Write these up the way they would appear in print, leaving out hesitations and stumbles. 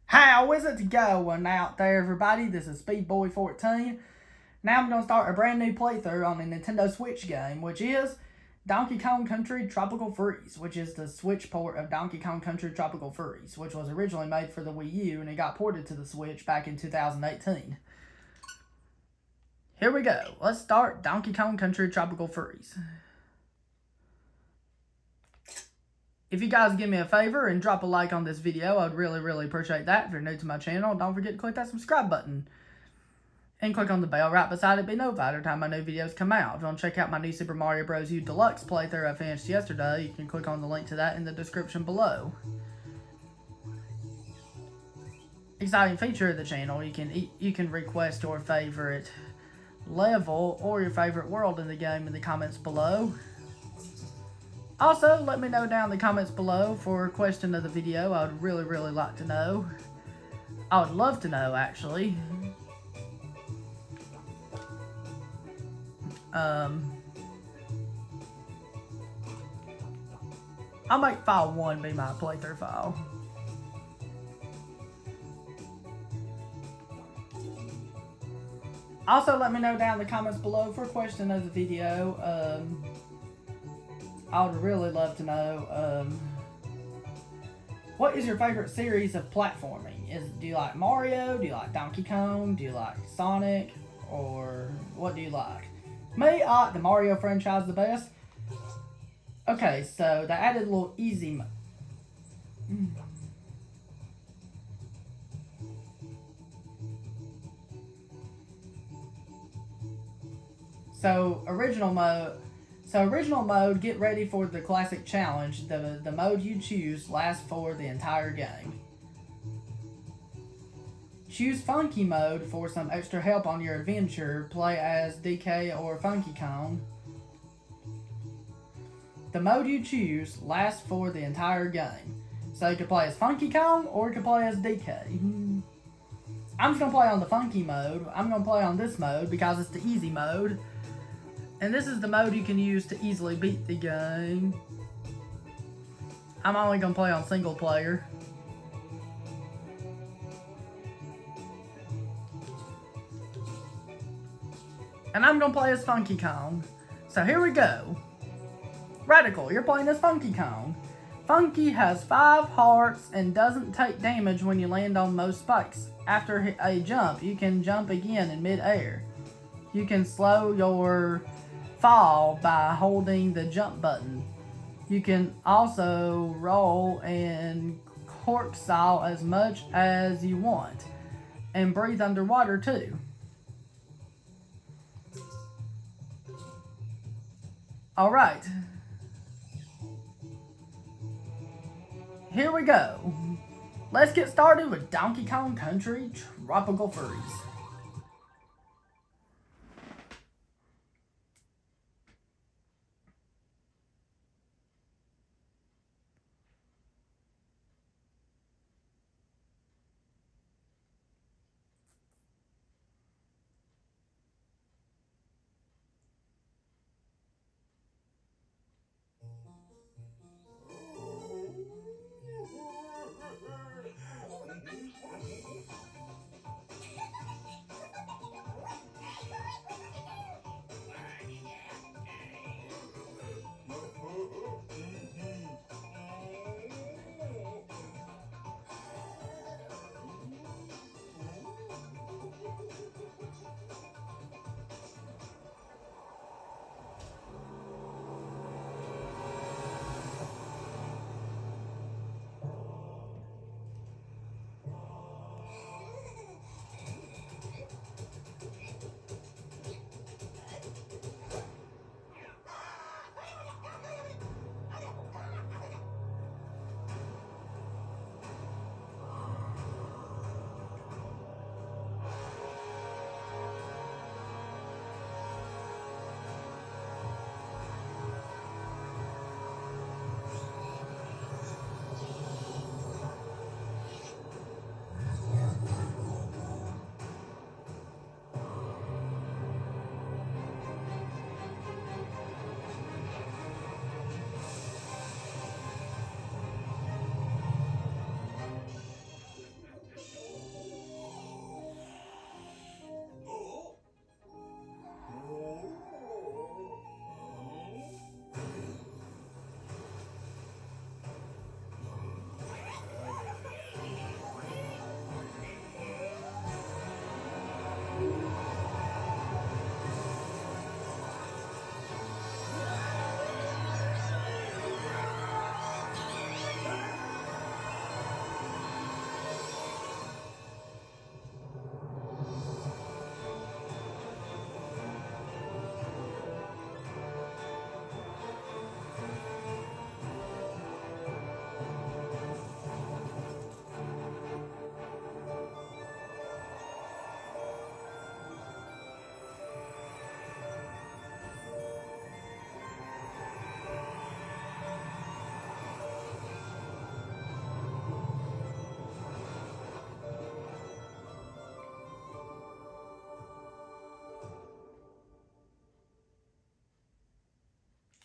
How is it going out there, everybody? This is Speedboy14. Now I'm going to start a brand new playthrough on the Nintendo Switch game, which is Donkey Kong Country Tropical Freeze, which is the Switch port of Donkey Kong Country Tropical Freeze, which was originally made for the Wii U and it got ported to the Switch back in 2018. Here we go. Let's start Donkey Kong Country Tropical Freeze. If you guys give me a favor and drop a like on this video, I'd really appreciate that. If you're new to my channel, don't forget to click that subscribe button. And click on the bell right beside it to be notified every time my new videos come out. If you want to check out my new Super Mario Bros. U Deluxe playthrough I finished yesterday, you can click on the link to that in the description below. Exciting feature of the channel, you can request your favorite level or your favorite world in the game in the comments below. Also, let me know down in the comments below for a question of the video. I would really like to know. I would love to know, actually. I'll make file 1 be my playthrough file. Also, let me know down in the comments below for a question of the video. I would really love to know, what is your favorite series of platforming? Do you like Mario? Do you like Donkey Kong? Do you like Sonic? Or what do you like? Me, I like the Mario franchise the best. Okay, so they added a little easy original mode, get ready for the classic challenge. The mode you choose lasts for the entire game. Choose Funky mode for some extra help on your adventure. Play as DK or Funky Kong. The mode you choose lasts for the entire game. So you can play as Funky Kong or you can play as DK. I'm just going to play on the Funky mode. I'm going to play on this mode because it's the easy mode. And this is the mode you can use to easily beat the game. I'm only going to play on single player. And I'm going to play as Funky Kong. So here we go. Radical, you're playing as Funky Kong. Funky has 5 hearts and doesn't take damage when you land on most spikes. After a jump, you can jump again in mid-air. You can slow your fall by holding the jump button. You can also roll and corkscrew as much as you want. And breathe underwater too. Alright. Here we go. Let's get started with Donkey Kong Country Tropical Freeze.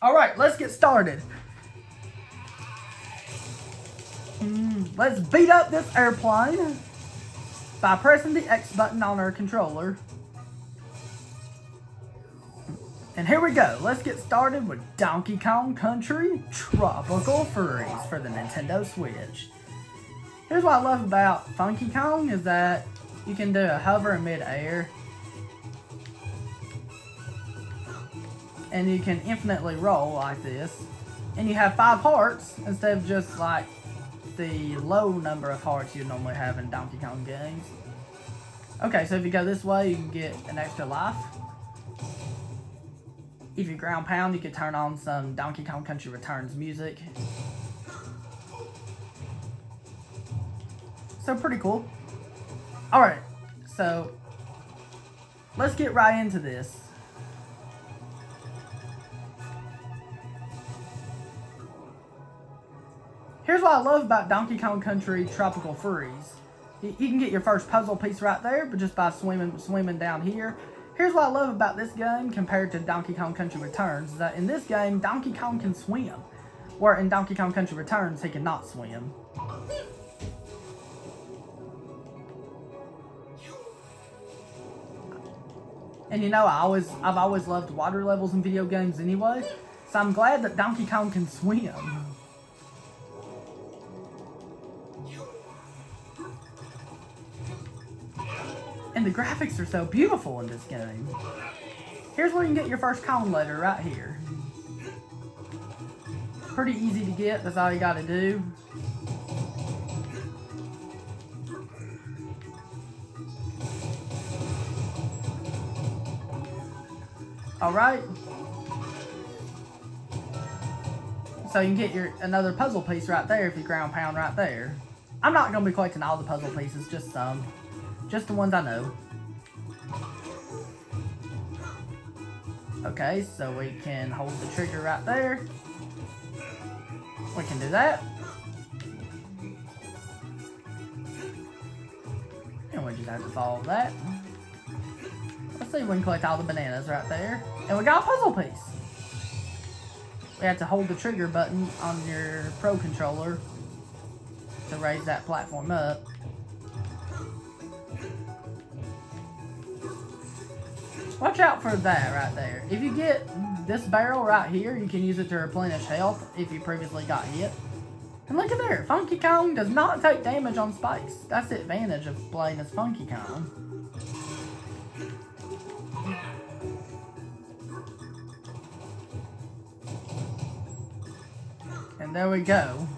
Alright, let's get started. Let's beat up this airplane by pressing the X button on our controller. And here we go. Let's get started with Donkey Kong Country Tropical Freeze for the Nintendo Switch. Here's what I love about Funky Kong is that you can do a hover in mid-air. And you can infinitely roll like this. And you have 5 hearts instead of just like the low number of hearts you normally have in Donkey Kong games. Okay, so if you go this way, you can get an extra life. If you ground pound, you can turn on some Donkey Kong Country Returns music. So pretty cool. Alright, so let's get right into this. Here's what I love about Donkey Kong Country Tropical Freeze. You can get your first puzzle piece right there, but just by swimming down here. Here's what I love about this game compared to Donkey Kong Country Returns, is that in this game, Donkey Kong can swim, where in Donkey Kong Country Returns, he cannot swim. And you know, I've always loved water levels in video games anyway, so I'm glad that Donkey Kong can swim. And the graphics are so beautiful in this game. Here's where you can get your first Kong letter right here. Pretty easy to get, that's all you gotta do. Alright. So you can get another puzzle piece right there if you ground pound right there. I'm not going to be collecting all the puzzle pieces, just some. Just the ones I know. Okay, so we can hold the trigger right there. We can do that. And we just have to follow that. Let's see if we can collect all the bananas right there. And we got a puzzle piece. We have to hold the trigger button on your Pro controller to raise that platform up. Watch out for that right there. If you get this barrel right here, you can use it to replenish health if you previously got hit. And look at there, Funky Kong does not take damage on spikes. That's the advantage of playing as Funky Kong. And there we go.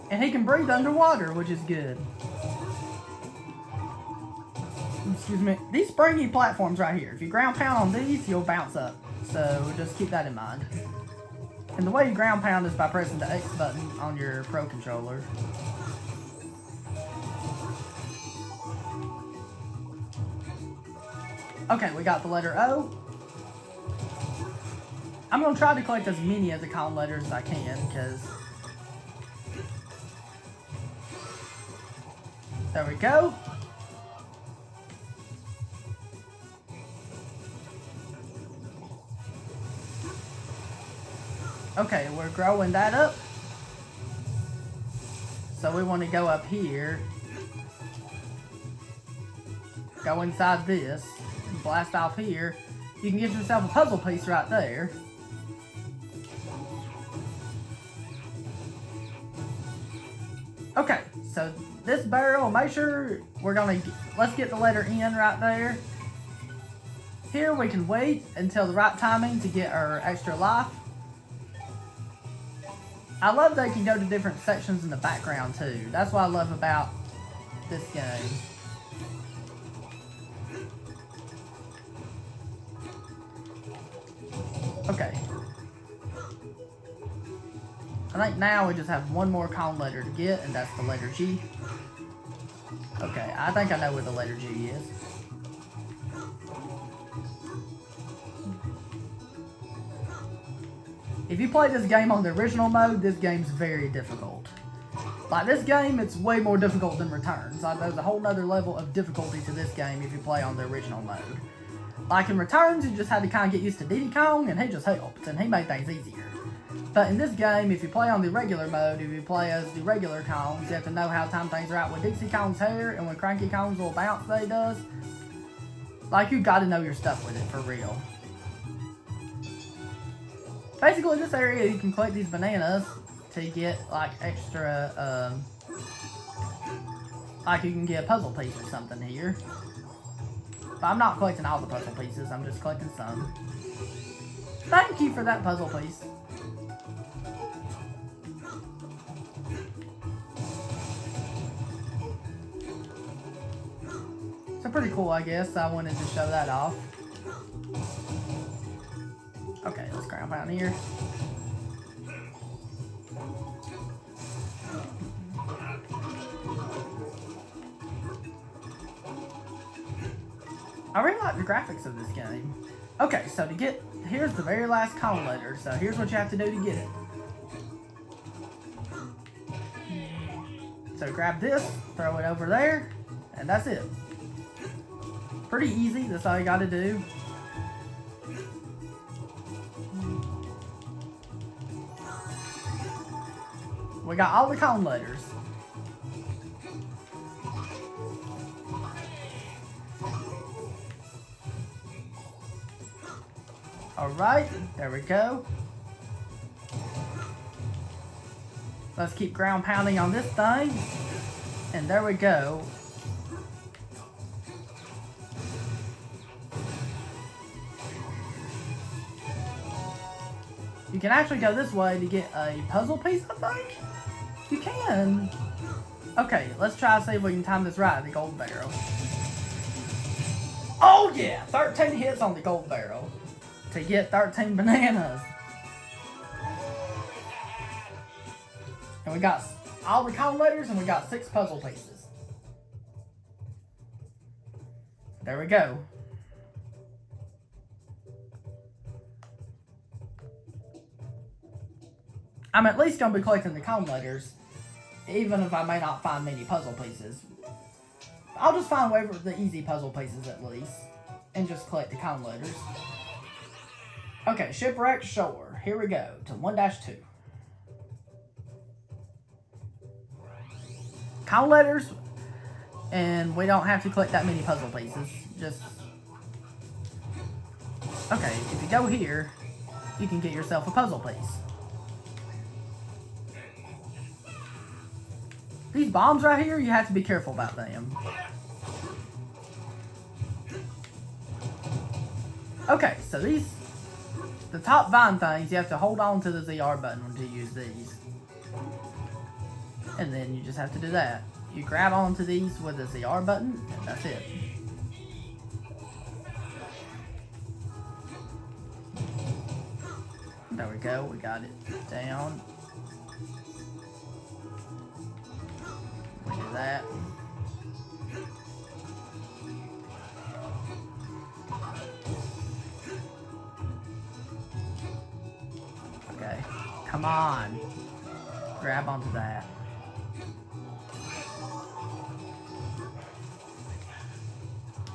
And he can breathe underwater, which is good. Excuse me. These springy platforms right here, if you ground pound on these, you'll bounce up. So just keep that in mind. And the way you ground pound is by pressing the X button on your Pro controller. Okay, we got the letter O. I'm going to try to collect as many of the Kong letters as I can, because... There we go. Okay, we're growing that up. So we want to go up here. Go inside this. And blast off here. You can get yourself a puzzle piece right there. Okay, so this barrel, make sure let's get the letter N right there. Here we can wait until the right timing to get our extra life. I love that you can go to different sections in the background too. That's what I love about this game. Okay. I think now we just have one more Kong letter to get, and that's the letter G. Okay, I think I know where the letter G is. If you play this game on the original mode, this game's very difficult. Like, this game, it's way more difficult than Returns. Like, there's a whole nother level of difficulty to this game if you play on the original mode. Like in Returns, you just had to kind of get used to Diddy Kong, and he just helped, and he made things easier. But in this game, if you play on the regular mode, if you play as the regular Kongs, you have to know how to time things are out with Dixie Kong's hair, and when Cranky Kong's little bounce that he does. Like, you gotta know your stuff with it, for real. Basically, in this area, you can collect these bananas to get, like, extra, like, you can get a puzzle piece or something here. But I'm not collecting all the puzzle pieces, I'm just collecting some. Thank you for that puzzle piece. So pretty cool, I guess. I wanted to show that off. Okay, let's ground pound here. I really like the graphics of this game. Okay, so to get, here's the very last Kong letter. So here's what you have to do to get it. So grab this, throw it over there, and that's it. Pretty easy, that's all you gotta do. We got all the Kong letters. Alright, there we go. Let's keep ground pounding on this thing. And there we go. You can actually go this way to get a puzzle piece, I think? You can. Okay, let's try to see if we can time this right, the gold barrel. Oh yeah, 13 hits on the gold barrel to get 13 bananas. And we got all the Kong letters and we got 6 puzzle pieces. There we go. I'm at least going to be collecting the Kong letters, even if I may not find many puzzle pieces. I'll just find whatever the easy puzzle pieces at least, and just collect the Kong letters. Okay, Shipwreck Shore. Here we go, to 1-2. Kong letters, and we don't have to collect that many puzzle pieces. Just... Okay, if you go here, you can get yourself a puzzle piece. These bombs right here, you have to be careful about them. Okay, so these, the top vine things, you have to hold on to the ZR button to use these. And then you just have to do that. You grab onto these with the ZR button, and that's it. There we go, we got it down. We do that. Okay, come on. Grab onto that.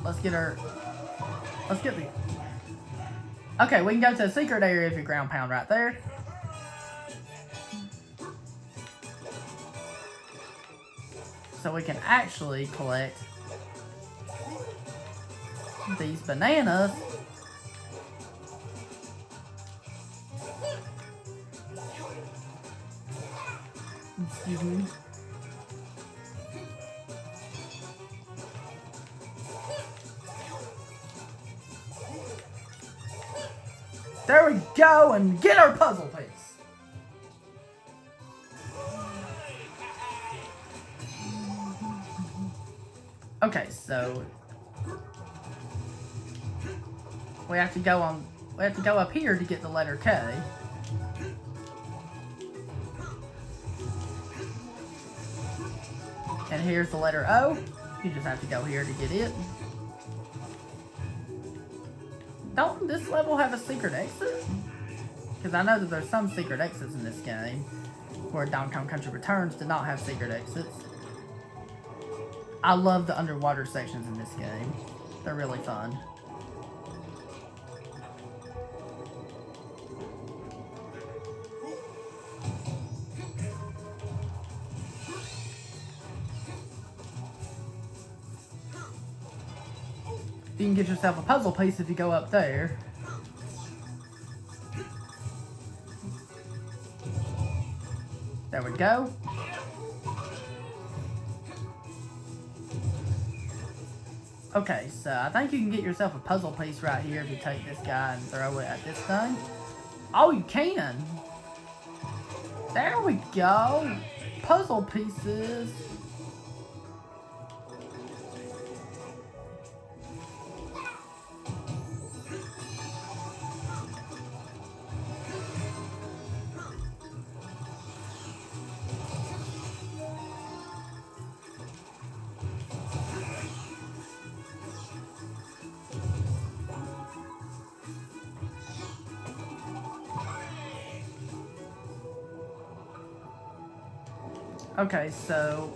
Let's get her. Let's get the. Okay, we can go to a secret area if you ground pound right there. So we can actually collect these bananas. Excuse me. There we go, and get our puzzle piece. Okay, so we have to go on. We have to go up here to get the letter K. And here's the letter O. You just have to go here to get it. Don't this level have a secret exit? Because I know that there's some secret exits in this game, where Donkey Kong Country Returns did not have secret exits. I love the underwater sections in this game. They're really fun. you can get yourself a puzzle piece if you go up there. There we go. Okay, so I think you can get yourself a puzzle piece right here if you take this guy and throw it at this thing. Oh, you can! There we go! Puzzle pieces! Okay, so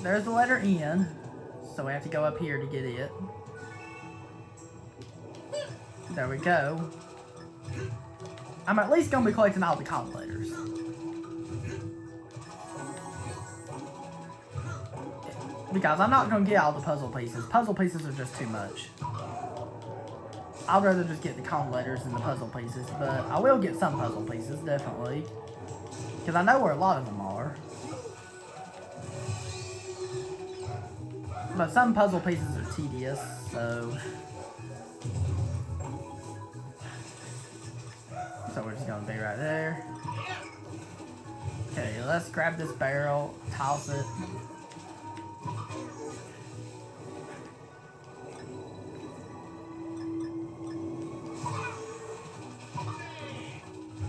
there's the letter N, so we have to go up here to get it. There we go. I'm at least going to be collecting all the comp letters. Because I'm not going to get all the puzzle pieces. Puzzle pieces are just too much. I'd rather just get the comp letters than the puzzle pieces, but I will get some puzzle pieces, definitely. Because I know where a lot of them are. But some puzzle pieces are tedious, so... So we're just going to be right there. Okay, let's grab this barrel, toss it.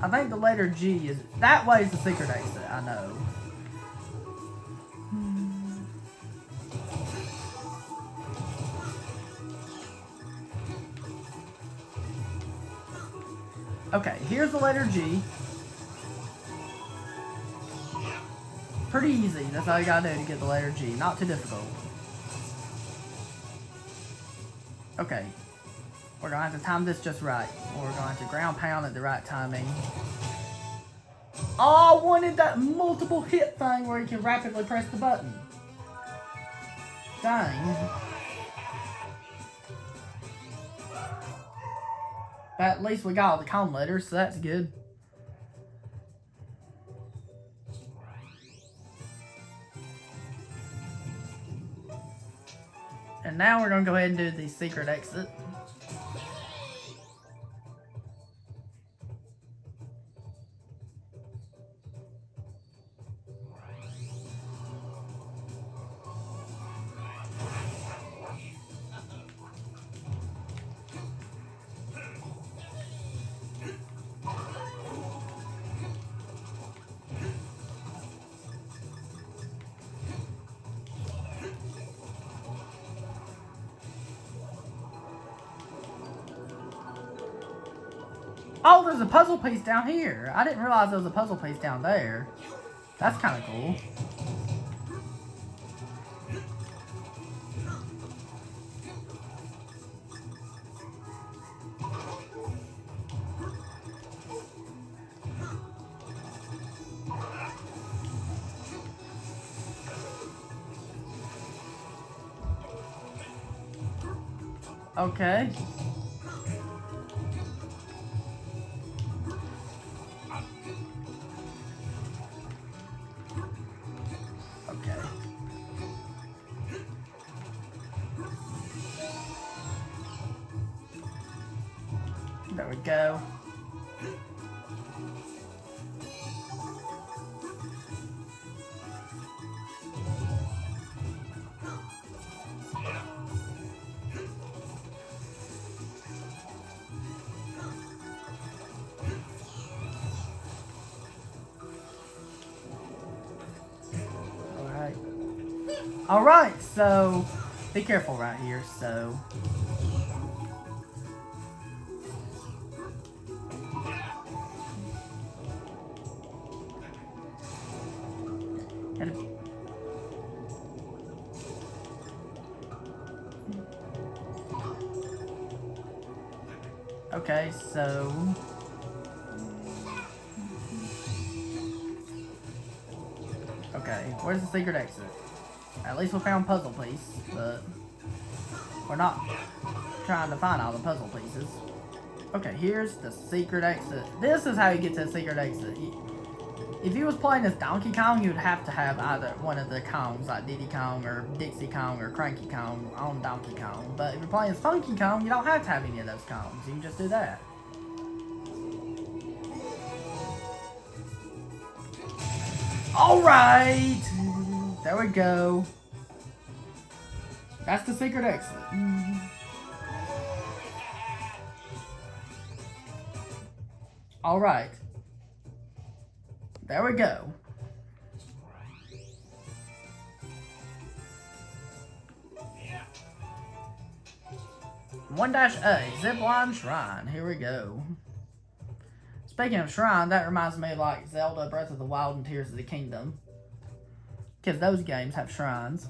I think the letter G is... That way is the secret exit, I know. Okay, here's the letter G. Pretty easy, that's all you gotta do to get the letter G. Not too difficult. Okay. We're going to have to time this just right. We're going to have to ground pound at the right timing. Oh, I wanted that multiple hit thing where you can rapidly press the button. Dang. But at least we got all the comp letters, so that's good. And now we're going to go ahead and do the secret exit. Oh, there's a puzzle piece down here. I didn't realize there was a puzzle piece down there. That's kind of cool. Okay. There we go. Alright, so be careful right here, so okay, so okay, where's the secret exit? At least we found puzzle piece, but we're not trying to find all the puzzle pieces. Okay, here's the secret exit. This is how you get to the secret exit. If you was playing as Donkey Kong, you would have to have either one of the Kongs, like Diddy Kong or Dixie Kong or Cranky Kong on Donkey Kong. But if you're playing as Funky Kong, you don't have to have any of those Kongs. You can just do that. Alright! There we go. That's the secret exit. Alright. There we go. -A, Zipline Shrine. Here we go. Speaking of shrine, that reminds me of like Zelda, Breath of the Wild, and Tears of the Kingdom. Because those games have shrines.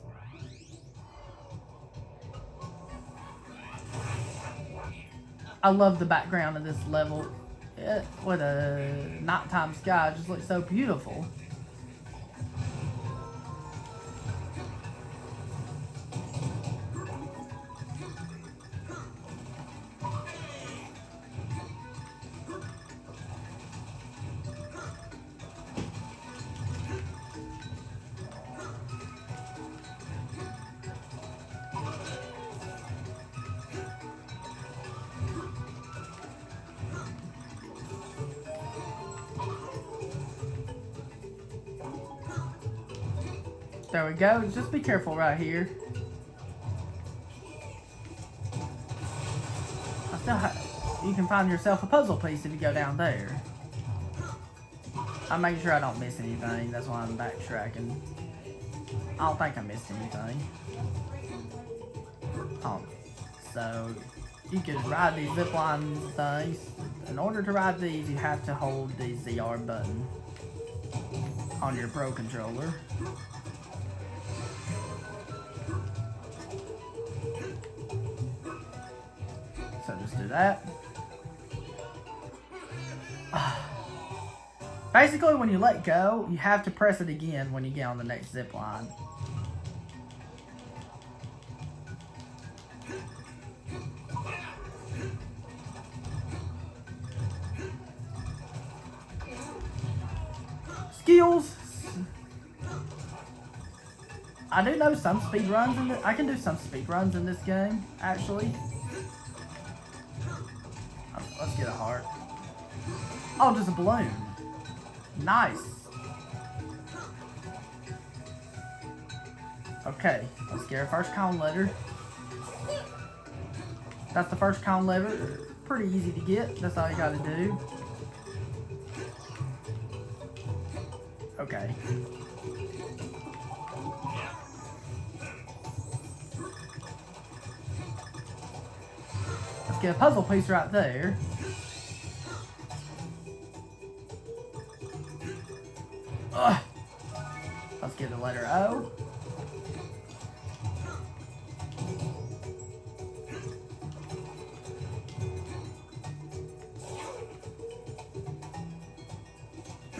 I love the background of this level. With a nighttime sky, it just looks so beautiful. There we go. Just be careful right here. You can find yourself a puzzle piece if you go down there. I'm making sure I don't miss anything. That's why I'm backtracking. I don't think I missed anything. So you could ride these zipline things. In order to ride these, you have to hold the ZR button on your Pro controller. So just do that. Basically, when you let go, you have to press it again when you get on the next zip line. Skills. I do know some speed runs in I can do some speed runs in this game, actually. Let's get a heart. Oh, just a balloon. Nice. Okay, let's get our first con letter. That's the first con letter. Pretty easy to get. That's all you gotta do. Okay. Let's get a puzzle piece right there. Ugh. Let's get the letter O.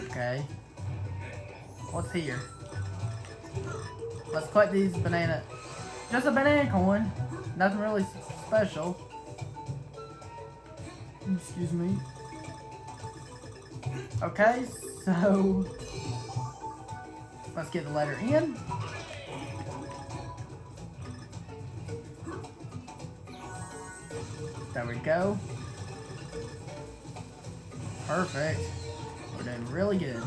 Okay. What's here? Let's collect these banana. Just a banana coin. Nothing really special. Excuse me. Okay, so let's get the letter N. There we go. Perfect. We're doing really good.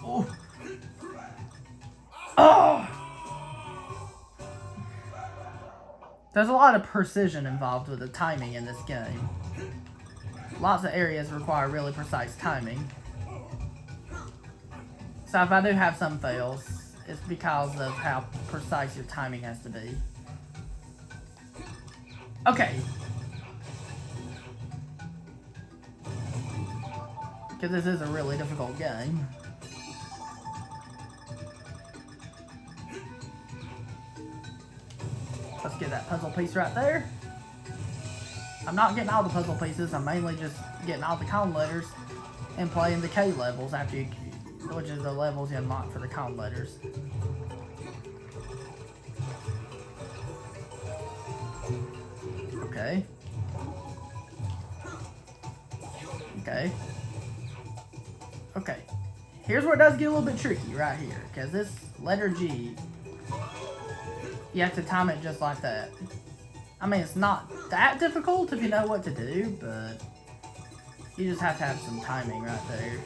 Oh. Oh! There's a lot of precision involved with the timing in this game. Lots of areas require really precise timing. So if I do have some fails, it's because of how precise your timing has to be. Okay. Because this is a really difficult game. Let's get that puzzle piece right there. I'm not getting all the puzzle pieces. I'm mainly just getting all the cone letters and playing the K levels after you, which is the levels you unlock for the cone letters. Okay. Okay. Okay. Here's where it does get a little bit tricky right here, because this letter G, you have to time it just like that. I mean, it's not that difficult if you know what to do, but you just have to have some timing right there.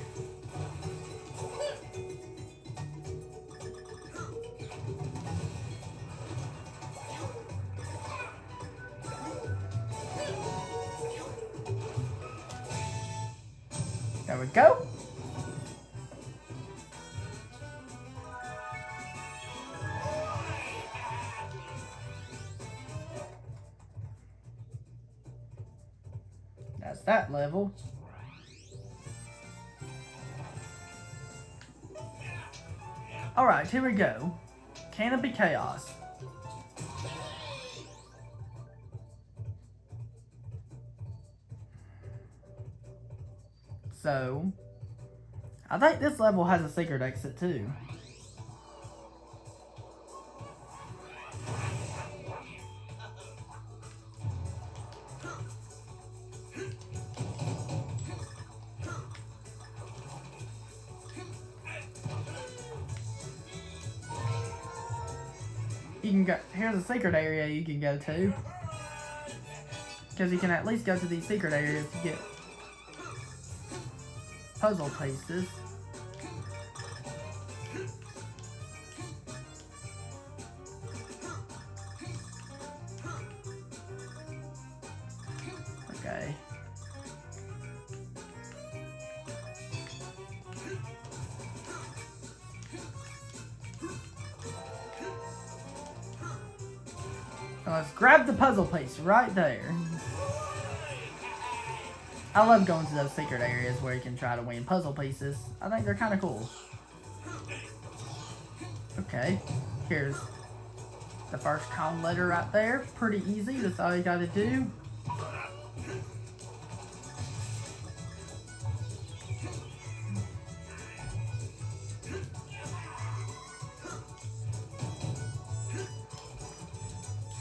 There we go. That's that level. Alright, here we go. Canopy Chaos. So, I think this level has a secret exit too. You can go, here's a secret area you can go to. Because you can at least go to these secret areas to get puzzle pieces. Okay. So let's grab the puzzle piece right there. I love going to those secret areas where you can try to win puzzle pieces. I think they're kind of cool. Okay, here's the first cone letter right there. Pretty easy, that's all you gotta do.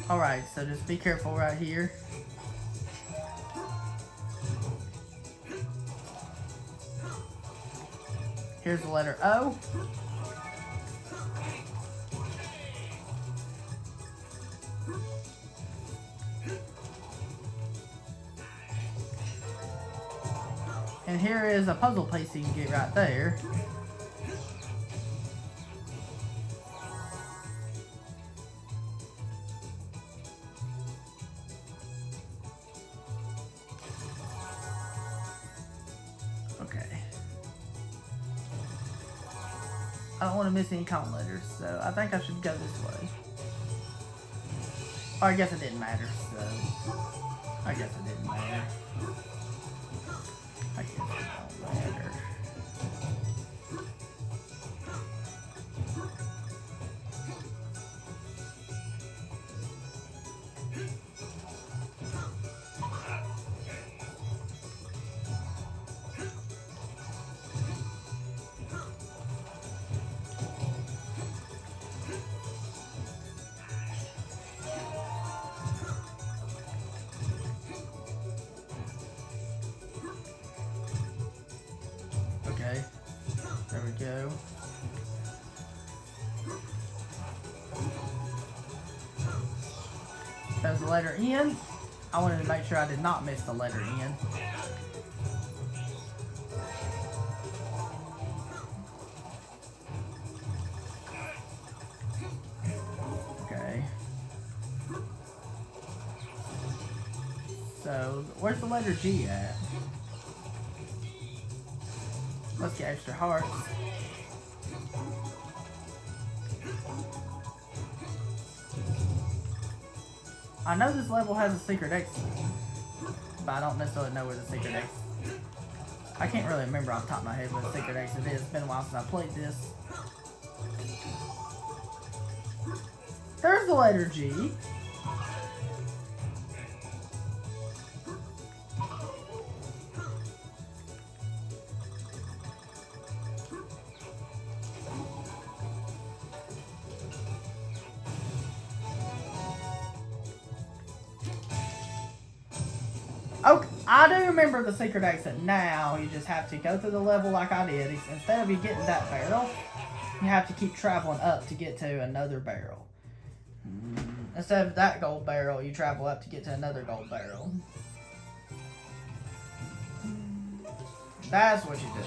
Alright, so just be careful right here. Here's the letter O. And here is a puzzle piece you can get right there. Okay. I don't want to miss any cone letters, so I think I should go this way. Or I guess it didn't matter, so I guess it didn't matter. I guess it don't matter. Okay, there we go. There's the letter N. I wanted to make sure I did not miss the letter N. Okay. So, where's the letter G at? Let's get extra hearts. I know this level has a secret exit, but I don't necessarily know where the secret exit is. I can't really remember off the top of my head what the secret exit is. It's been a while since I played this. There's the letter G. Okay, I do remember the secret exit now. You just have to go through the level like I did. Instead of you getting that barrel, you have to keep traveling up to get to another barrel. Instead of that gold barrel, you travel up to get to another gold barrel. That's what you do.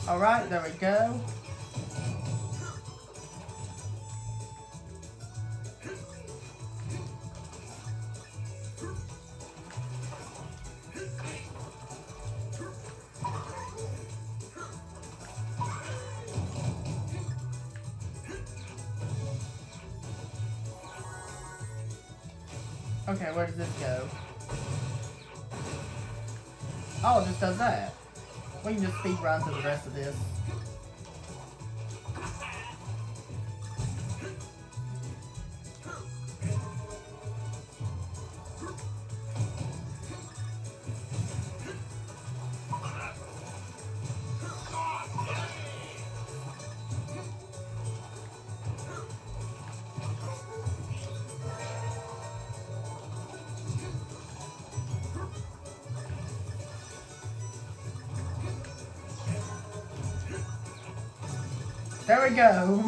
Alright, there we go. Okay, where does this go? Oh, it just does that. We can just speed run through the rest of this. There we go.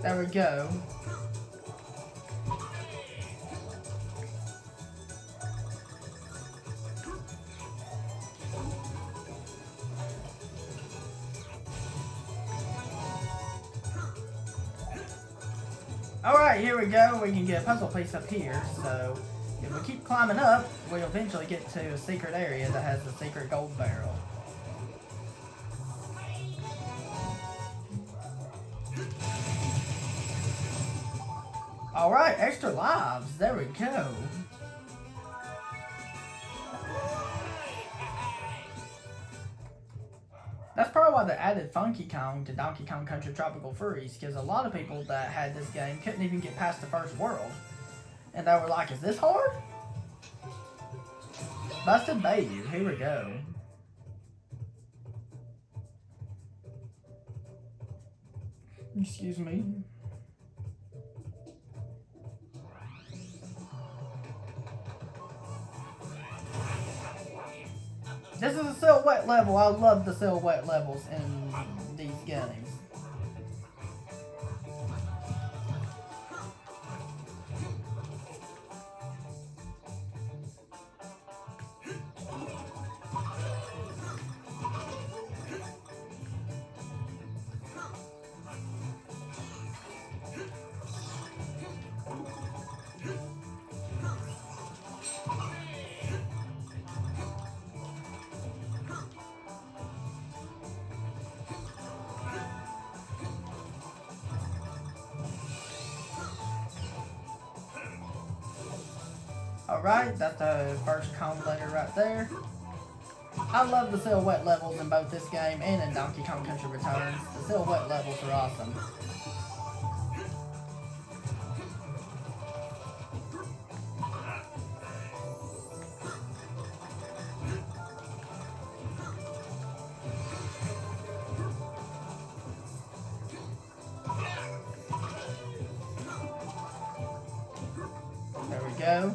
There we go. Alright, here we go. We can get a puzzle piece up here. So, if we keep climbing up, we'll eventually get to a secret area that has the secret gold barrel. Alright, extra lives. There we go. That's probably why they added Funky Kong to Donkey Kong Country Tropical Freeze, because a lot of people that had this game couldn't even get past the first world. And they were like, is this hard? Busted Bayou, here we go. Excuse me. This is a silhouette level. I love the silhouette levels in these games. Alright, that's the first Kong letter right there. I love the silhouette levels in both this game and in Donkey Kong Country Returns. The silhouette levels are awesome. There we go.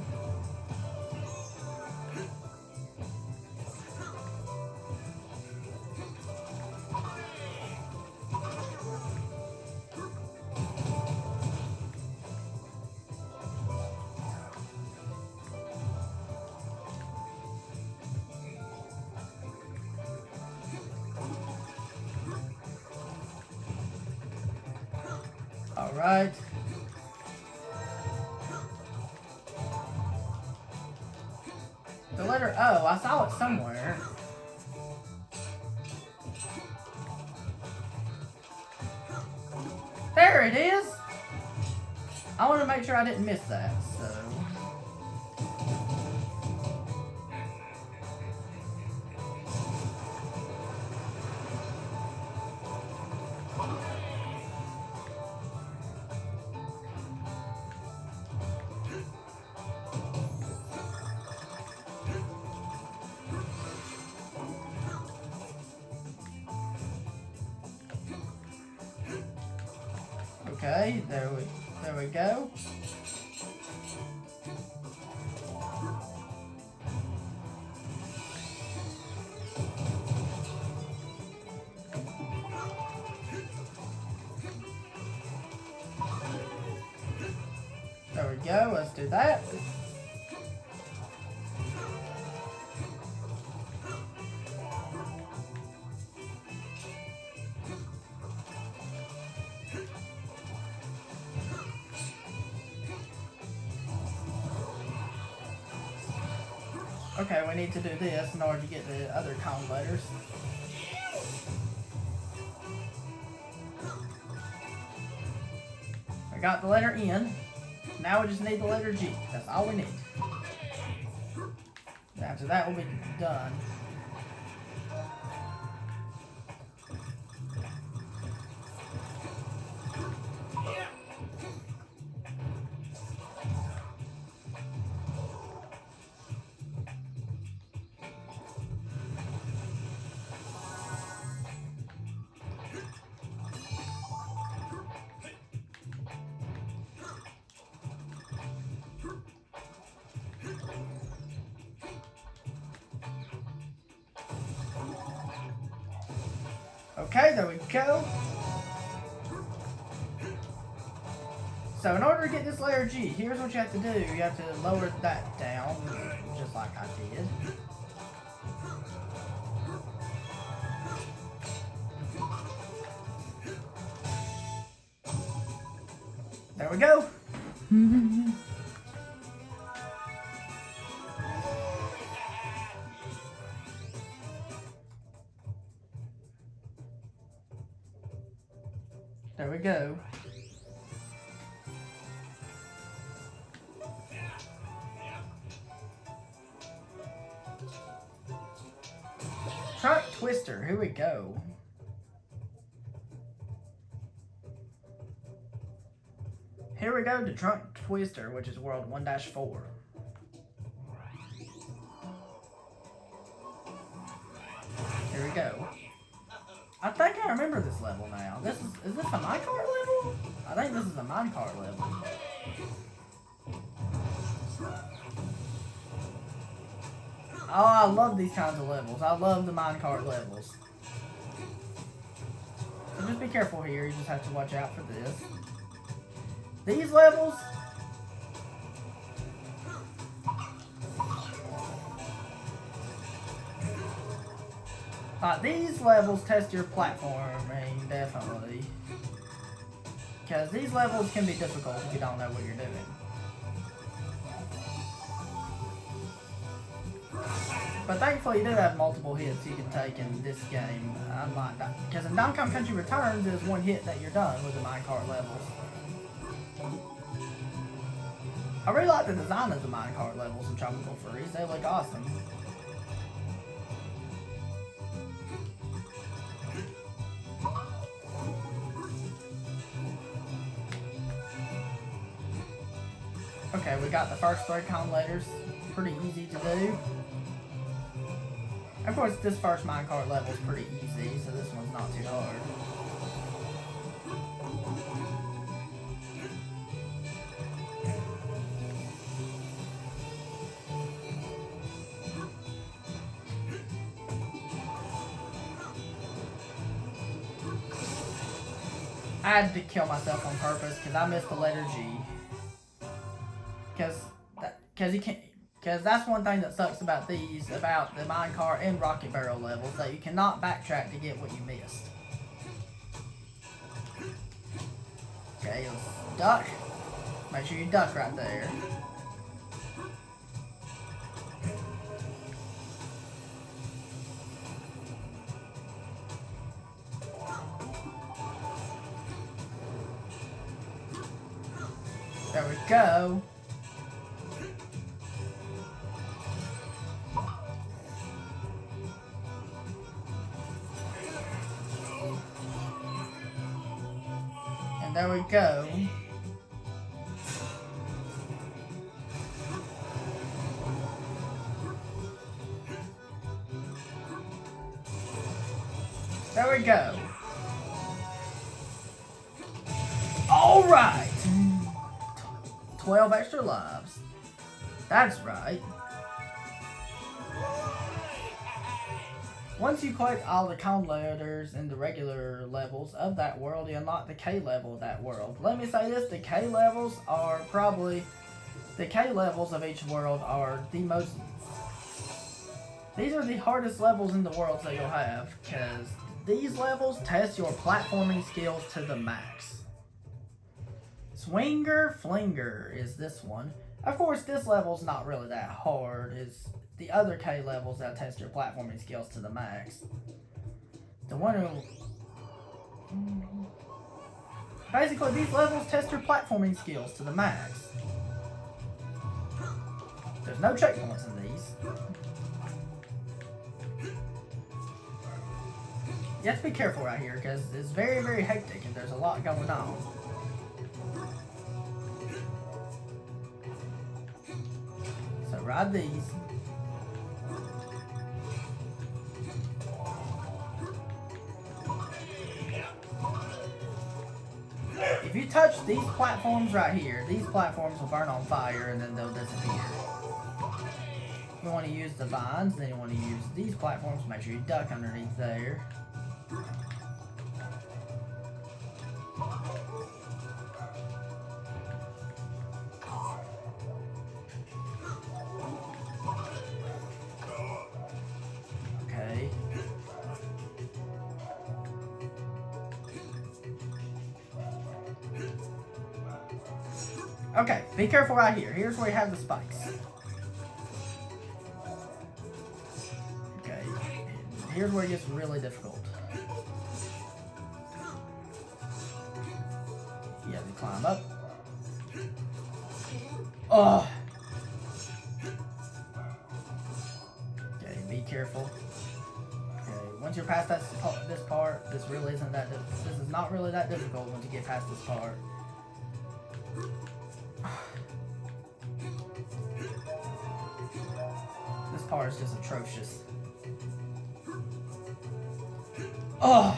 Alright. The letter O, I saw it somewhere. There it is! I want to make sure I didn't miss that, so... Okay, there we go. There we go, let's do that. Okay, we need to do this in order to get the other Kong letters. We got the letter N. Now we just need the letter G. That's all we need. After that, we'll be done. Okay, there we go. So in order to get this layer G, here's what you have to do. You have to lower that down, just like I did. There we go. There we go. Trunk Twister, here we go. Here we go to Trunk Twister, which is World 1-4. Here we go. I think I remember this level now. Is this a minecart level? I think this is a minecart level. Oh, I love these kinds of levels. I love the minecart levels. So just be careful here. You just have to watch out for this. These levels... these levels test your platforming, definitely. Because these levels can be difficult if you don't know what you're doing. But thankfully you do have multiple hits you can take in this game. Unlike that. Because in Donkey Kong Country Returns, there's one hit that you're done with the minecart levels. I really like the design of the minecart levels in Tropical Freeze. They look awesome. Okay, we got the first 3 Kong letters. Pretty easy to do. Of course, this first minecart level is pretty easy, so this one's not too hard. I had to kill myself on purpose because I missed the letter G. Because that's one thing that sucks about these, about the minecart and rocket barrel levels, that you cannot backtrack to get what you missed. Okay, let's duck. Make sure you duck right there. There we go. And there we go. There we go. All right. 12 extra lives. That's right. Once you collect all the con letters in the regular levels of that world, you unlock the K level of that world. Let me say this, the K levels are probably... The K levels of each world are the most... These are the hardest levels in the worlds that you'll have, because these levels test your platforming skills to the max. Swinger Flinger is this one. Of course, this level's not really that hard. It's the other K levels that test your platforming skills to the max. The one who... Basically, these levels test your platforming skills to the max. There's no checkpoints in these. You have to be careful right here because it's very, very hectic and there's a lot going on. So ride these. If you touch these platforms right here, these platforms will burn on fire and then they'll disappear. If you want to use the vines, then you want to use these platforms. Make sure you duck underneath there. Okay. Okay, be careful right here. Here's where you have the spikes. Okay, here's where it gets really difficult. You have to climb up. Oh! Okay, be careful. Okay, once you're past this part, this really isn't that this is not really that difficult once you get past this part. This part is just atrocious. Oh!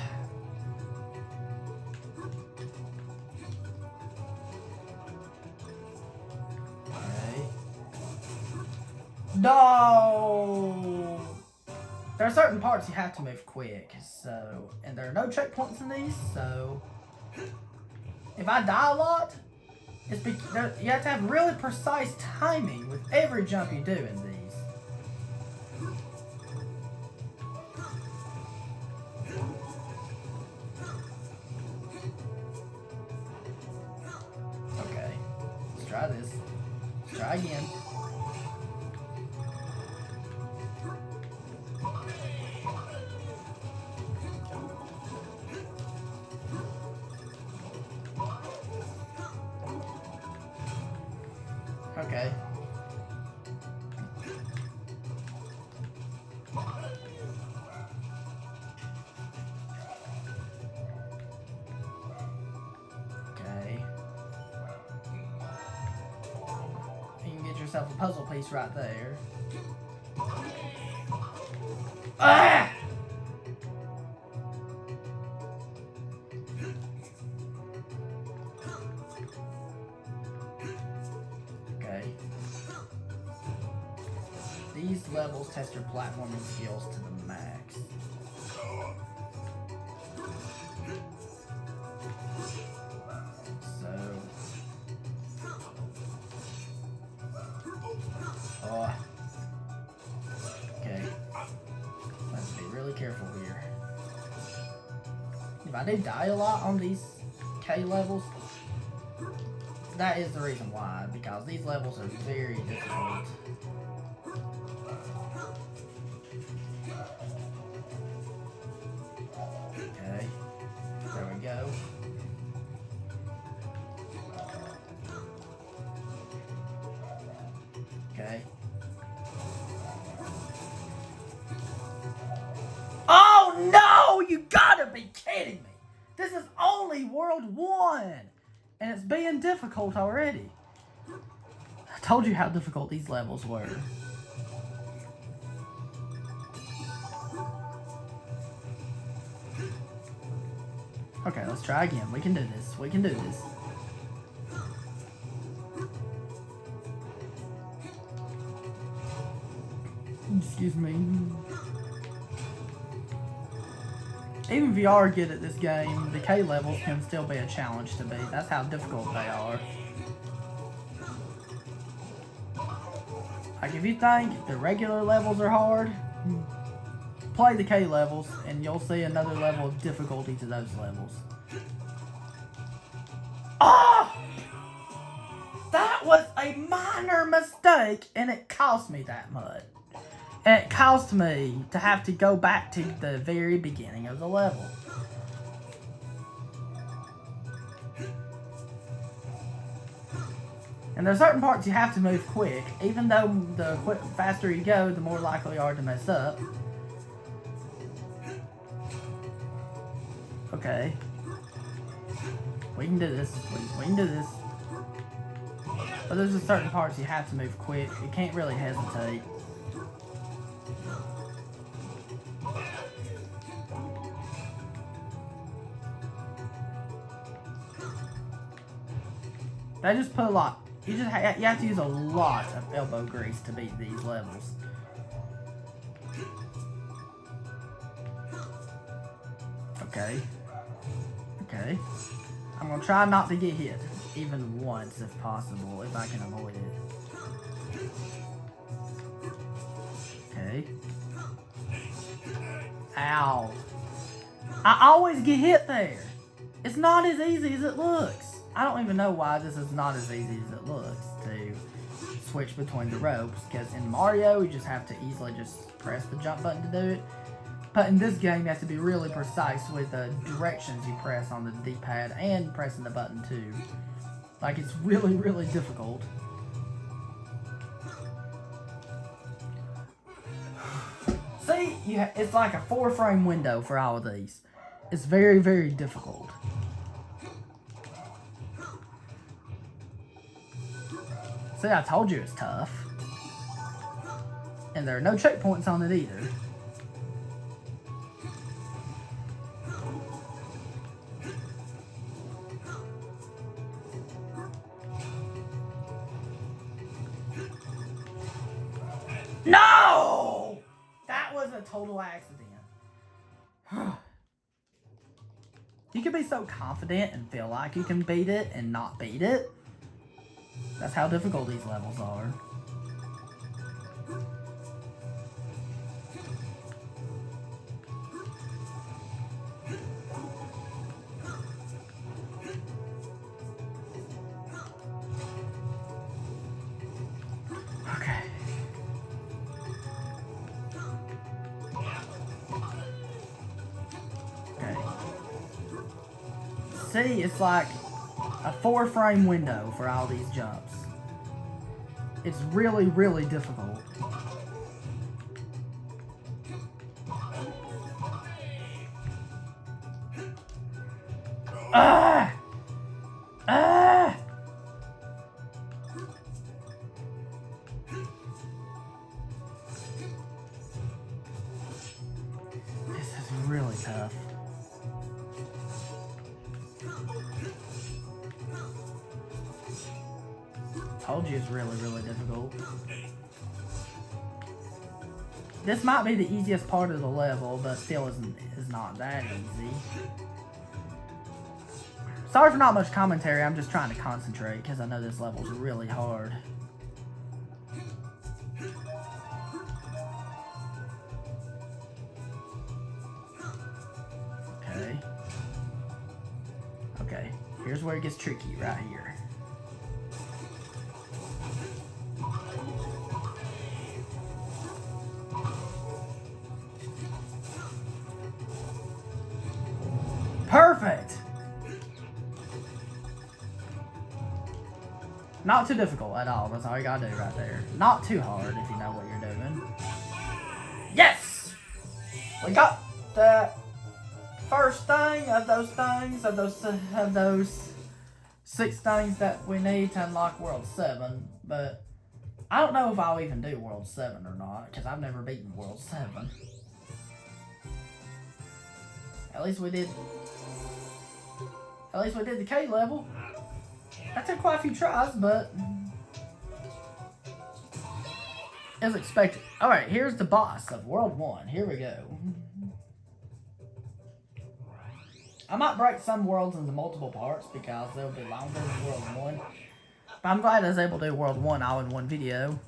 Okay. No! There are certain parts you have to move quick, so... And there are no checkpoints in these, so... If I die a lot, it's you have to have really precise timing with every jump you do in these. Okay, let's try this. Let's try again. Okay. Okay. You can get yourself a puzzle piece right there. Ah! These levels test your platforming skills to the max. So... Oh. Okay. Let's be really careful here. If I do die a lot on these K levels, that is the reason why, because these levels are very difficult. Okay, there we go. only World 1! And it's being difficult already. I told you how difficult these levels were. Okay, let's try again. We can do this. We can do this. Excuse me. Even if you are good at this game, the K levels can still be a challenge to beat. That's how difficult they are. Like, if you think the regular levels are hard, play the K levels, and you'll see another level of difficulty to those levels. Ah! That was a minor mistake, and it cost me that much. And it cost me to have to go back to the very beginning of the level. And there's certain parts you have to move quick, even though the faster you go, the more likely you are to mess up. Okay. We can do this. We can do this. But there's just certain parts you have to move quick. You can't really hesitate. They just put a lot. You have to use a lot of elbow grease to beat these levels. Okay. Okay. I'm gonna try not to get hit, even once if possible, if I can avoid it. Okay. Ow. I always get hit there. It's not as easy as it looks. I don't even know why this is not as easy as it looks to switch between the ropes, because in Mario, you just have to easily just press the jump button to do it. But in this game, you have to be really precise with the directions you press on the D-pad and pressing the button too. Like, it's really, really difficult. See, it's like a 4-frame window for all of these. It's very, very difficult. See, I told you it's tough. And there are no checkpoints on it either. No! That was a total accident. You can be so confident and feel like you can beat it and not beat it. That's how difficult these levels are. Okay. Okay. See, it's like a 4-frame window for all these jumps. It's really, really difficult. Ah! Ah! This is really tough. Told you it's really, really difficult. This might be the easiest part of the level, but still is not that easy. Sorry for not much commentary, I'm just trying to concentrate because I know this level's really hard. Okay. Okay, here's where it gets tricky, right here. Perfect! Not too difficult at all. That's all you gotta do right there. Not too hard if you know what you're doing. Yes! We got that. first thing of those things, of those 6 things that we need to unlock World 7, but I don't know if I'll even do World 7 or not, because I've never beaten World 7. At least we did the K level. That took quite a few tries, but as expected. Alright, here's the boss of World 1. Here we go. I might break some worlds into multiple parts because they'll be longer than World 1. But I'm glad I was able to do World 1 all in one video.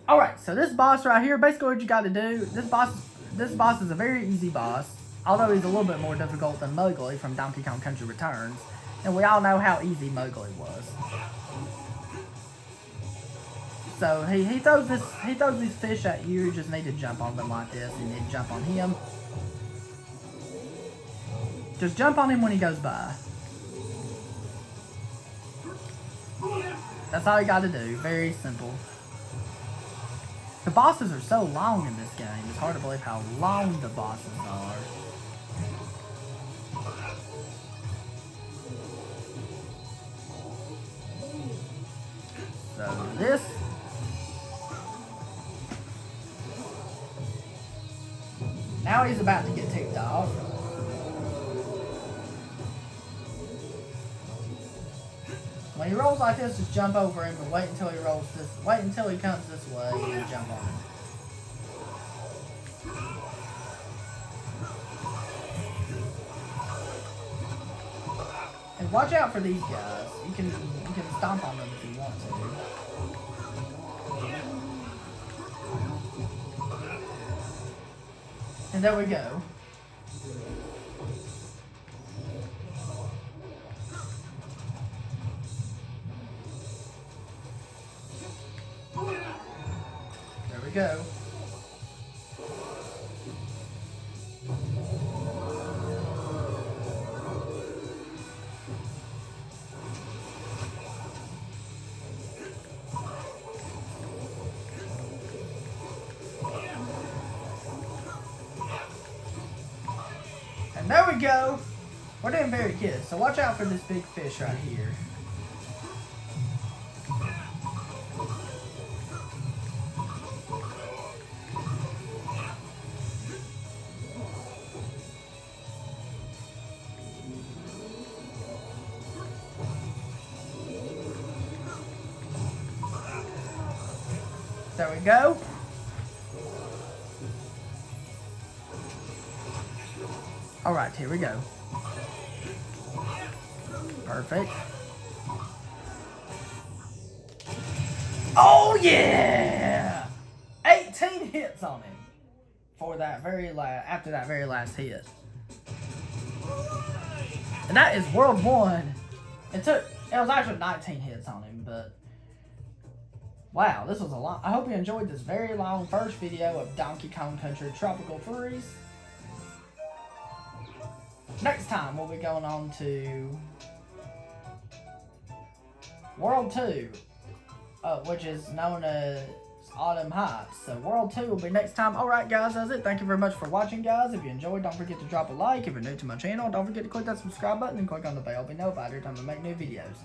Alright, so this boss right here, basically what you gotta do, this boss is a very easy boss, although he's a little bit more difficult than Mowgli from Donkey Kong Country Returns, and we all know how easy Mowgli was. So he throws these fish at you, you just need to jump on them like this, you need to jump on him. Just jump on him when he goes by. That's all you gotta do, very simple. The bosses are so long in this game, it's hard to believe how long the bosses are. So this. Now he's about to get ticked off. When he rolls like this, just jump over him and wait until he comes this way and jump on him. And watch out for these guys. You can stomp on them if you want to. And there we go. There we go. And there we go. We're doing very good. So watch out for this big fish right here. There we go. Alright, here we go. Perfect. Oh yeah! 18 hits on him for that after that very last hit. And that is World 1. It was actually 19 hits on him, but wow, this was a lot. I hope you enjoyed this very long first video of Donkey Kong Country Tropical Freeze. Next time we'll be going on to World 2, which is known as Autumn Heights. So World 2 will be next time. Alright guys, that's it. Thank you very much for watching, guys. If you enjoyed, don't forget to drop a like. If you're new to my channel, don't forget to click that subscribe button and click on the bell to be notified every time I make new videos.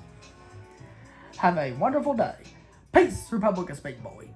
Have a wonderful day. Peace, Republic of Speak Boy.